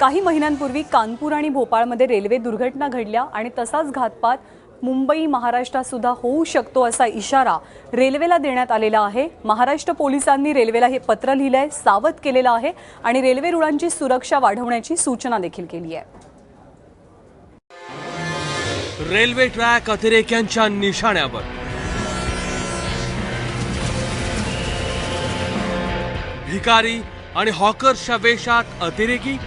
काही महिन्यांपूर्वी कानपूर आणि भोपाळमध्ये रेल्वे दुर्घटना घडल्या आणि तसाच घातपात मुंबई महाराष्ट्रात सुद्धा होऊ शकतो असा इशारा रेल्वेला देण्यात आलेला आहे। महाराष्ट्र पोलिसांनी रेल्वेला हे पत्र लिहिलंय, सावध केलेलं आहे आणि रेल्वे रुळांची सुरक्षा वाढवण्याची सूचना देखील केली आहे। रेल्वे ट्रॅक अतिरेक्यांच्या निशाण्यावर। भिकारी आणि हॉकर्सच्या वेशात अतिरेकी।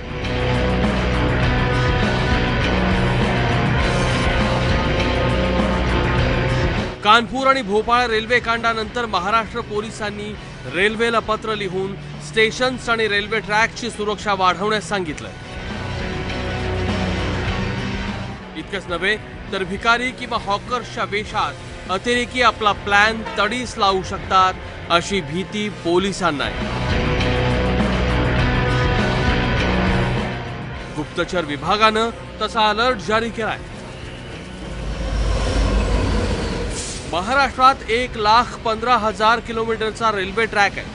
कानपूर आणि भोपाळ रेल्वे कांडानंतर महाराष्ट्र पोलिसांनी रेल्वेला पत्र लिहून स्टेशन्स आणि रेल्वे ट्रॅकची सुरक्षा वाढवण्यास सांगितलं। इतकंच नव्हे तर भिकारी किंवा हॉकर्सच्या वेशात अतिरेकी आपला प्लॅन तडीस लावू शकतात अशी भीती पोलिसांना आहे। गुप्तचर विभागानं तसा अलर्ट जारी केलाय। महाराष्ट्रात 1,15,000 किलोमीटरचा रेल्वे ट्रॅक आहे।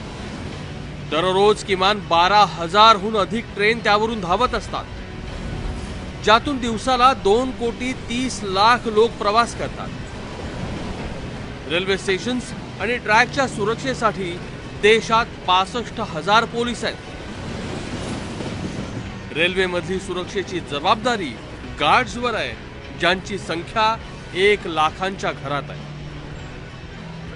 दररोज किमान 12,000हून अधिक ट्रेन त्यावरून धावत असतात, ज्यातून दिवसाला 2,30,00,000 लोक प्रवास करतात। रेल्वे स्टेशन्स आणि ट्रॅकच्या सुरक्षेसाठी देशात 65,000 पोलीस आहेत। रेल्वेमधली सुरक्षेची जबाबदारी गार्ड्सवर आहे, ज्यांची संख्या 1,00,000च्या घरात आहे।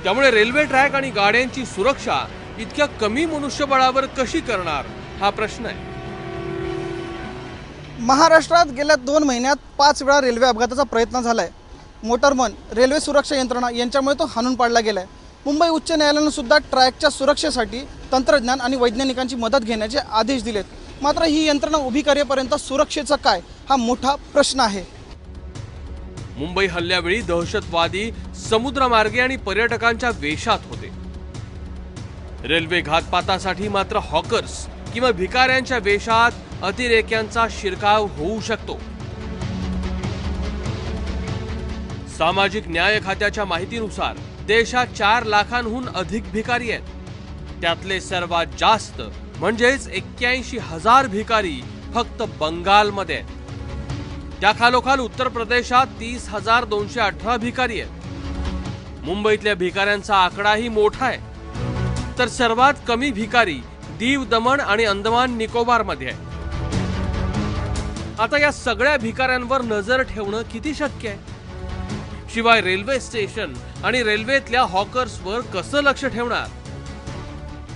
त्यामुळे रेल्वे ट्रॅक आणि गाड्यांची सुरक्षा इतक्या कमी मनुष्यबळावर कशी करणार हा प्रश्न आहे। महाराष्ट्रात गेल्या 2 महिन्यात 5 वेळा रेल्वे अपघाताचा प्रयत्न झालाय। मोटरमन, रेल्वे सुरक्षा यंत्रणा यांच्यामुळे तो हाणून पाडला गेलाय। मुंबई उच्च न्यायालयाने सुद्धा ट्रॅकच्या सुरक्षेसाठी तंत्रज्ञान आणि वैज्ञानिकांची मदत घेण्याचे आदेश दिलेत। मात्र ही यंत्रणा उभी करेपर्यंत सुरक्षेचा काय हा मोठा प्रश्न आहे। मुंबई हल्ल्यावेळी दहशतवादी समुद्रमार्गे आणि पर्यटकांच्या वेशात होते। रेल्वे घातपातासाठी मात्र हॉकर्स किंवा भिकाऱ्यांच्या वेशात अतिरेक्यांचा शिरकाव होऊ शकतो। सामाजिक न्याय खात्याच्या माहितीनुसार देशात 4 लाखांहून अधिक भिकारी आहेत। त्यातले सर्वात जास्त म्हणजेच 81,000 भिकारी फक्त बंगालमध्ये आहेत। त्या खालोखाल उत्तर प्रदेशात 30,218 भिकारी आहेत। मुंबईतल्या भिकाऱ्यांचा आकडाही मोठा आहे, तर सर्वात कमी भिकारी दीव, दमण आणि अंदमान निकोबारमध्ये आहे। आता या सगळ्या भिकाऱ्यांवर नजर ठेवणं किती शक्य आहे? शिवाय रेल्वे स्टेशन आणि रेल्वेतल्या हॉकर्सवर कसं लक्ष ठेवणार?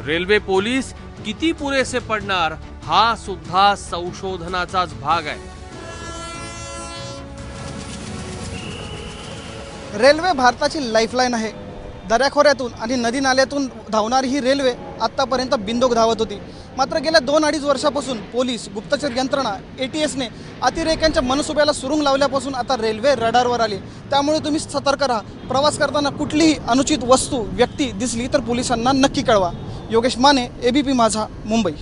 रेल्वे पोलीस किती पुरेसे पडणार हा सुद्धा संशोधनाचाच भाग आहे। रेल्वे भारताची लाईफलाईन आहे। दऱ्याखोऱ्यातून आणि नदी नाल्यातून धावणारी ही रेल्वे आतापर्यंत बिंदोक धावत होती। मात्र गेल्या 2-2.5 वर्षापासून पोलीस, गुप्तचर यंत्रणा, ATSने अतिरेक्यांच्या मनसुब्याला सुरुंग लावल्यापासून आता रेल्वे रडारवर आली। त्यामुळे तुम्ही सतर्क राहा। प्रवास करताना कुठलीही अनुचित वस्तू, व्यक्ती दिसली तर पोलिसांना नक्की कळवा। योगेश माने, ABP माझा, मुंबई।